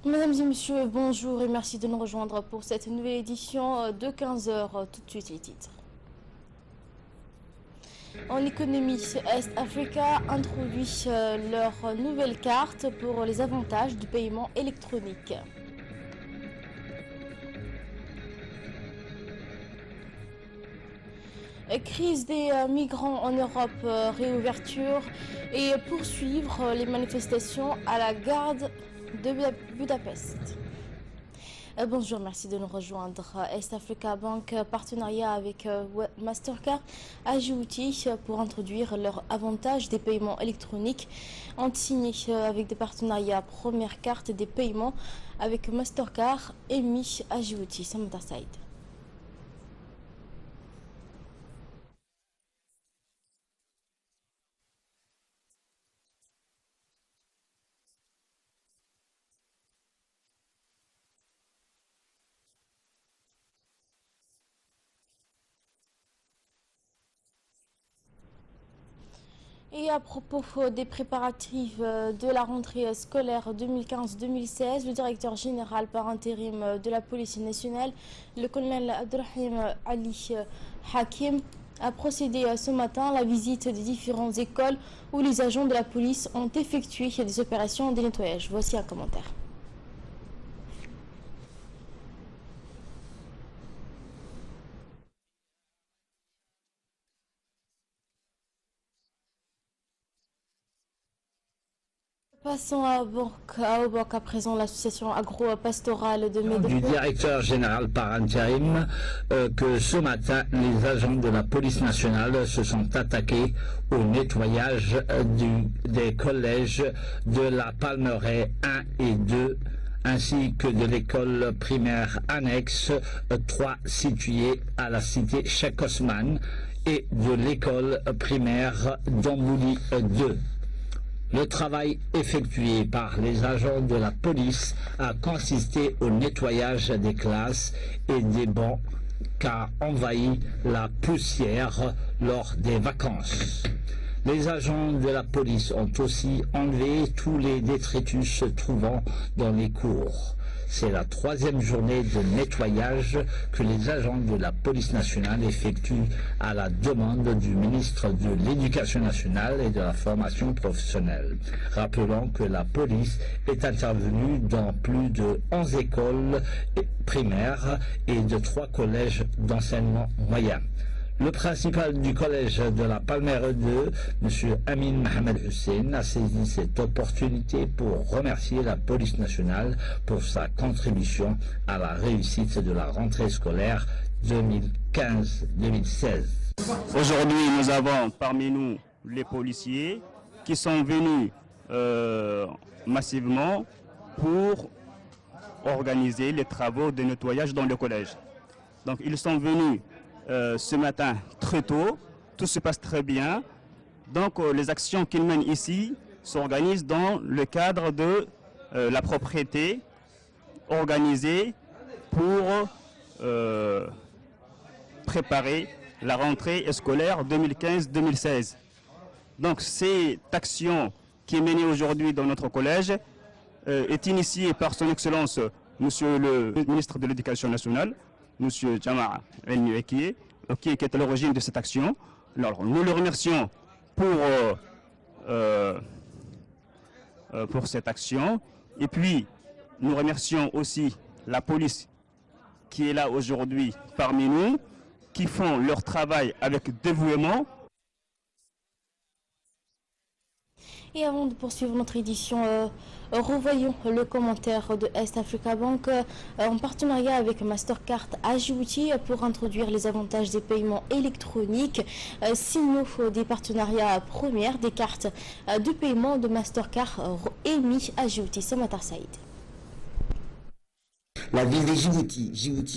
Mesdames et messieurs, bonjour et merci de nous rejoindre pour cette nouvelle édition de 15 heures. Tout de suite les titres. En économie, Est Africa introduit leur nouvelle carte pour les avantages du paiement électronique. Crise des migrants en Europe, réouverture et poursuivre les manifestations à la gare de Budapest. Bonjour, merci de nous rejoindre. Est Africa Bank, partenariat avec Mastercard à Djibouti pour introduire leur avantage des paiements électroniques. Ont signé avec des partenariats première carte des paiements avec Mastercard émis à Djibouti. Samantha Saïd. Et à propos des préparatifs de la rentrée scolaire 2015-2016, le directeur général par intérim de la police nationale, le colonel Abdelrahim Ali Hakim, a procédé ce matin à la visite des différentes écoles où les agents de la police ont effectué des opérations de nettoyage. Voici un commentaire. Passons à Obok à présent, l'association agro-pastorale de Médecins. Du directeur général par intérim que ce matin, les agents de la police nationale se sont attaqués au nettoyage des collèges de la Palmeraie 1 et 2 ainsi que de l'école primaire annexe 3 située à la cité Cheikh Osman et de l'école primaire d'Ambouli 2. Le travail effectué par les agents de la police a consisté au nettoyage des classes et des bancs qu'a envahi la poussière lors des vacances. Les agents de la police ont aussi enlevé tous les détritus se trouvant dans les cours. C'est la troisième journée de nettoyage que les agents de la police nationale effectuent à la demande du ministre de l'Éducation nationale et de la formation professionnelle. Rappelons que la police est intervenue dans plus de 11 écoles primaires et de 3 collèges d'enseignement moyen. Le principal du collège de la Palmeraie 2, M. Amin Mohamed Hussein, a saisi cette opportunité pour remercier la police nationale pour sa contribution à la réussite de la rentrée scolaire 2015-2016. Aujourd'hui, nous avons parmi nous les policiers qui sont venus massivement pour organiser les travaux de nettoyage dans le collège. Donc ils sont venus ce matin très tôt, tout se passe très bien. Donc les actions qu'ils mènent ici s'organisent dans le cadre de la propriété organisée pour préparer la rentrée scolaire 2015-2016. Donc cette action qui est menée aujourd'hui dans notre collège est initiée par son Excellence, Monsieur le ministre de l'Éducation nationale, Monsieur Jama El-Nueki, qui est à l'origine de cette action. Alors, nous le remercions pour cette action. Et puis, nous remercions aussi la police qui est là aujourd'hui parmi nous, qui font leur travail avec dévouement. Et avant de poursuivre notre édition, revoyons le commentaire de Est Africa Bank en partenariat avec Mastercard à Djibouti pour introduire les avantages des paiements électroniques. Signaux des partenariats premières des cartes de paiement de Mastercard émis à Djibouti. Samantha Saïd. La ville de Djibouti,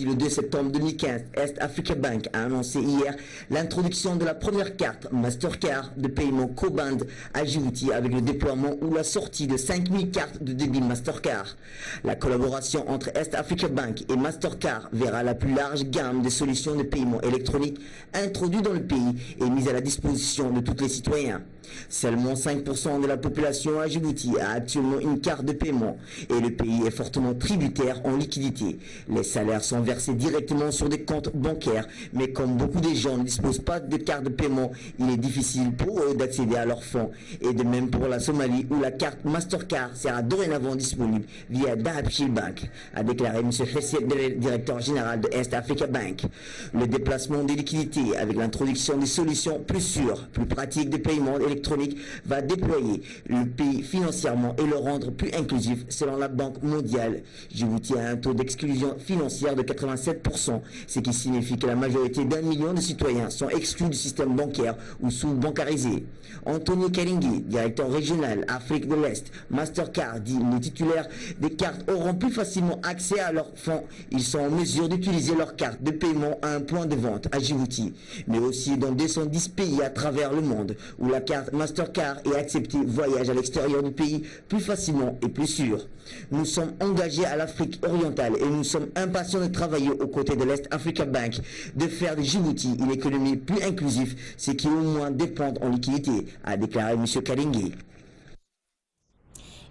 le 2 septembre 2015, Est Africa Bank a annoncé hier l'introduction de la première carte Mastercard de paiement co-band à Djibouti avec le déploiement ou la sortie de 5000 cartes de débit Mastercard. La collaboration entre Est Africa Bank et Mastercard verra la plus large gamme de solutions de paiement électronique introduites dans le pays et mise à la disposition de tous les citoyens. Seulement 5% de la population à Djibouti a actuellement une carte de paiement et le pays est fortement tributaire en liquidité. Les salaires sont versés directement sur des comptes bancaires, mais comme beaucoup de gens ne disposent pas de carte de paiement, il est difficile pour eux d'accéder à leurs fonds. Et de même pour la Somalie, où la carte Mastercard sera dorénavant disponible via Dahabshil Bank, a déclaré M. Hessiet, directeur général de East Africa Bank. Le déplacement des liquidités avec l'introduction des solutions plus sûres, plus pratiques de paiement électronique va déployer le pays financièrement et le rendre plus inclusif selon la Banque mondiale. Djibouti a un taux d'exclusion financière de 87%, ce qui signifie que la majorité d'1 million de citoyens sont exclus du système bancaire ou sous-bancarisés. Antonio Karingui, directeur régional Afrique de l'Est, Mastercard, dit les titulaires des cartes auront plus facilement accès à leurs fonds. Ils sont en mesure d'utiliser leur carte de paiement à un point de vente à Djibouti, mais aussi dans 210 pays à travers le monde où la carte Mastercard est acceptée voyage à l'extérieur du pays plus facilement et plus sûr. Nous sommes engagés à l'Afrique orientale et nous sommes impatients de travailler aux côtés de l'Est Africa Bank, de faire de Djibouti une économie plus inclusive, ce qui au moins dépend en liquidité, a déclaré M. Karingui.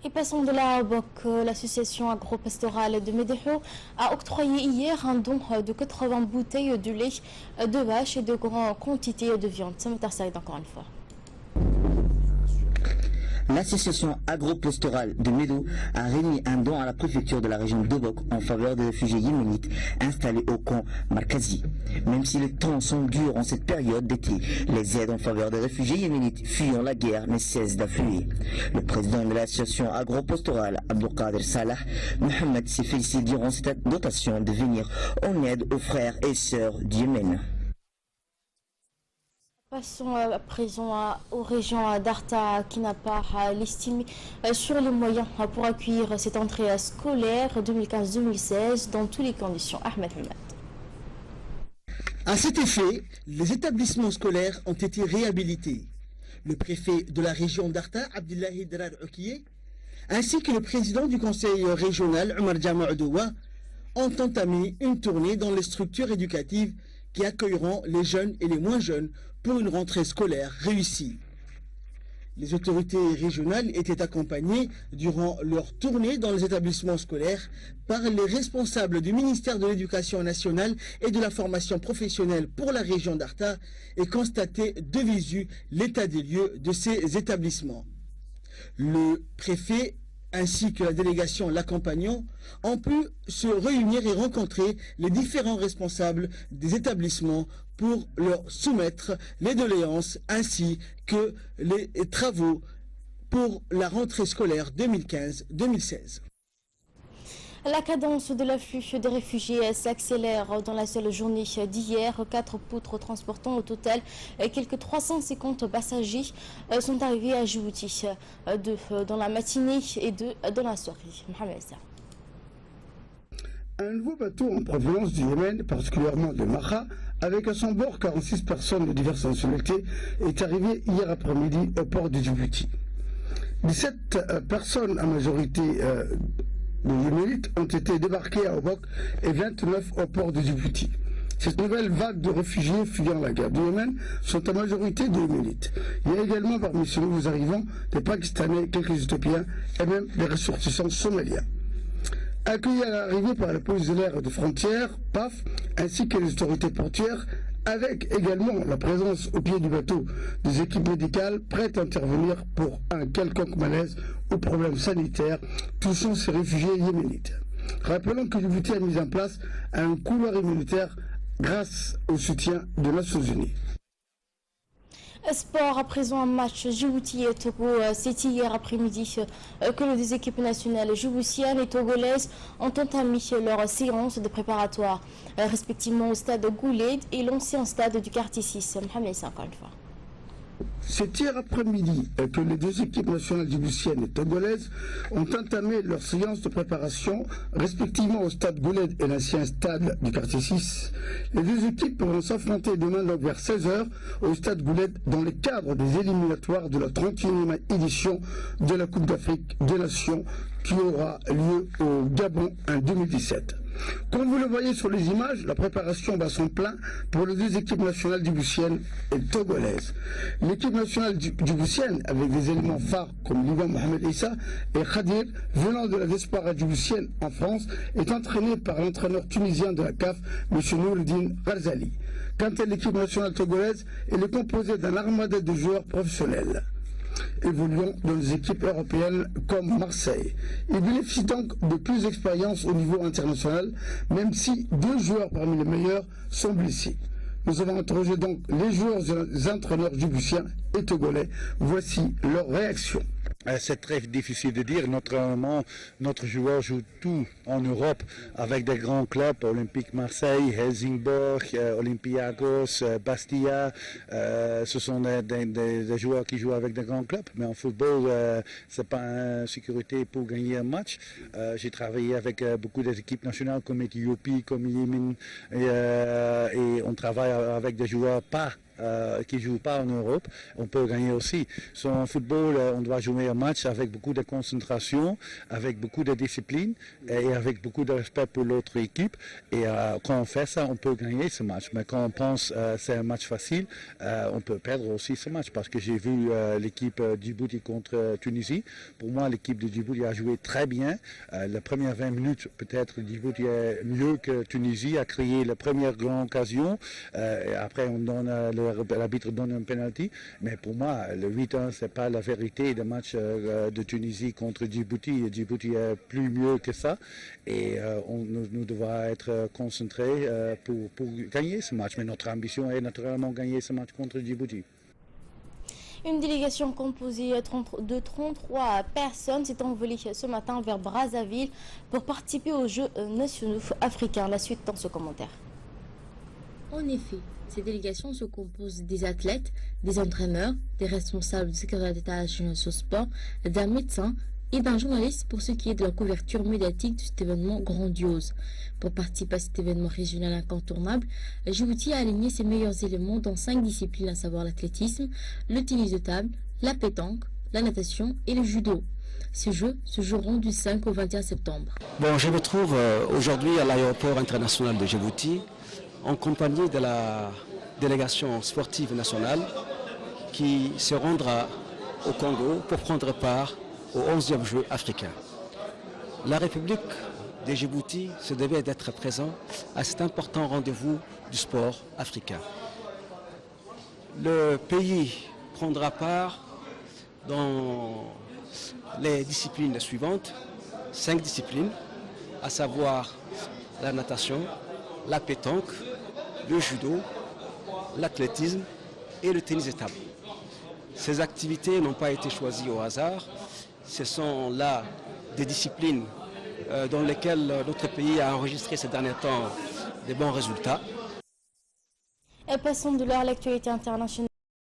Et passons de là au Boc. L'association agro-pastorale de Médého a octroyé hier un don de 80 bouteilles de lait de vache et de grandes quantités de viande. Ça m'intéresse encore une fois. L'association agro-pastorale de Médého a remis un don à la préfecture de la région d'Obok en faveur des réfugiés yéménites installés au camp Markazi. Même si les temps sont durs en cette période d'été, les aides en faveur des réfugiés yéménites fuyant la guerre ne cessent d'affluer. Le président de l'association agro-pastorale, Abdelkader Salah Mohamed, s'est félicité durant cette dotation de venir en aide aux frères et sœurs du Yémen. Passons à présent aux régions d'Arta qui n'a pas l'estimé sur les moyens pour accueillir cette entrée scolaire 2015-2016 dans toutes les conditions. Ahmed Hamad. À cet effet, les établissements scolaires ont été réhabilités. Le préfet de la région d'Arta, Abdullahi Drar Oukiye, ainsi que le président du conseil régional, Omar Jama'oudoua, ont entamé une tournée dans les structures éducatives qui accueilleront les jeunes et les moins jeunes pour une rentrée scolaire réussie. Les autorités régionales étaient accompagnées durant leur tournée dans les établissements scolaires par les responsables du ministère de l'Éducation nationale et de la formation professionnelle pour la région d'Arta et constataient de visu l'état des lieux de ces établissements. Le préfet ainsi que la délégation l'accompagnant, ont pu se réunir et rencontrer les différents responsables des établissements pour leur soumettre les doléances ainsi que les travaux pour la rentrée scolaire 2015-2016. La cadence de l'afflux des réfugiés s'accélère. Dans la seule journée d'hier, 4 poutres transportant au total quelques 350 passagers sont arrivés à Djibouti, 2 dans la matinée et 2 dans la soirée. Mohamed Issa. Un nouveau bateau en provenance du Yémen, particulièrement de Maha, avec à son bord 46 personnes de diverses nationalités, est arrivé hier après-midi au port de Djibouti. 17 personnes, à majorité de Yéménites, ont été débarquées à Obok et 29 au port de Djibouti. Cette nouvelle vague de réfugiés fuyant la guerre du Yémen sont en majorité des Yéménites. Il y a également parmi ces nouveaux arrivants des Pakistanais, quelques Éthiopiens et même des ressortissants somaliens. Accueillis à l'arrivée par la police de l'air et de frontières, PAF, ainsi que les autorités portuaires, avec également la présence au pied du bateau des équipes médicales prêtes à intervenir pour un quelconque malaise ou problème sanitaire touchant ces réfugiés yéménites. Rappelons que Djibouti a mis en place un couloir immunitaire grâce au soutien des Nations Unies. Sport, à présent un match Djibouti et Togo. C'est hier après-midi que les deux équipes nationales djiboutiennes et togolaises ont entamé leur séance de préparatoire, respectivement au stade Gouled et l'ancien stade du quartier 6. Mohamed Issa, encore une fois. C'est hier après-midi que les deux équipes nationales djiboutiennes et togolaises ont entamé leur séance de préparation, respectivement au stade Gouled et l'ancien stade du quartier 6. Les deux équipes vont s'affronter demain donc vers 16h au stade Gouled dans le cadre des éliminatoires de la 31e édition de la Coupe d'Afrique des Nations qui aura lieu au Gabon en 2017. Comme vous le voyez sur les images, la préparation bat son plein pour les deux équipes nationales djiboutiennes et togolaises. L'équipe nationale djiboutienne, avec des éléments phares comme l'Ivan Mohamed Issa et Khadir, venant de la diaspora djiboutienne en France, est entraînée par l'entraîneur tunisien de la CAF, M. Noureddin Gharzali. Quant à l'équipe nationale togolaise, elle est composée d'un armada de joueurs professionnels évoluant dans des équipes européennes comme Marseille. Il bénéficie donc de plus d'expérience au niveau international, même si 2 joueurs parmi les meilleurs sont blessés. Nous avons interrogé donc les joueurs et les entraîneurs djiboutiens et togolais. Voici leur réaction. C'est très difficile de dire. Notre joueur joue tout en Europe avec des grands clubs, Olympique Marseille, Helsingborg, Olympiakos, Bastia. Ce sont des joueurs qui jouent avec des grands clubs. Mais en football, ce n'est pas une sécurité pour gagner un match. J'ai travaillé avec beaucoup d'équipes nationales comme Éthiopie, comme Yémen. Et on travaille avec des joueurs qui ne jouent pas en Europe, on peut gagner aussi. En football, on doit jouer un match avec beaucoup de concentration, avec beaucoup de discipline et avec beaucoup de respect pour l'autre équipe. Et quand on fait ça, on peut gagner ce match. Mais quand on pense que c'est un match facile, on peut perdre aussi ce match. Parce que j'ai vu l'équipe Djibouti contre Tunisie. Pour moi, l'équipe de Djibouti a joué très bien. Les premières 20 minutes, peut-être Djibouti est mieux que Tunisie, a créé la première grande occasion. Et après, on donne l'arbitre donne un penalty, mais pour moi, le 8-1, ce n'est pas la vérité du match de Tunisie contre Djibouti. Djibouti est plus mieux que ça et nous devons être concentrés pour gagner ce match. Mais notre ambition est naturellement gagner ce match contre Djibouti. Une délégation composée de 33 personnes s'est envolée ce matin vers Brazzaville pour participer aux Jeux nationaux africains. La suite dans ce commentaire. En effet, ces délégations se composent des athlètes, des entraîneurs, des responsables du secrétaire d'État national au sport, d'un médecin et d'un journaliste pour ce qui est de la couverture médiatique de cet événement grandiose. Pour participer à cet événement régional incontournable, Djibouti a aligné ses meilleurs éléments dans 5 disciplines, à savoir l'athlétisme, le tennis de table, la pétanque, la natation et le judo. Ces Jeux se joueront du 5 au 21 septembre. Bon, je me trouve aujourd'hui à l'aéroport international de Djibouti, en compagnie de la délégation sportive nationale qui se rendra au Congo pour prendre part aux 11e Jeux africains. La République de Djibouti se devait d'être présent à cet important rendez-vous du sport africain. Le pays prendra part dans les disciplines suivantes, 5 disciplines, à savoir la natation, la pétanque, le judo, l'athlétisme et le tennis de table. Ces activités n'ont pas été choisies au hasard. Ce sont là des disciplines dans lesquelles notre pays a enregistré ces derniers temps des bons résultats. Et passons de là à l'actualité internationale.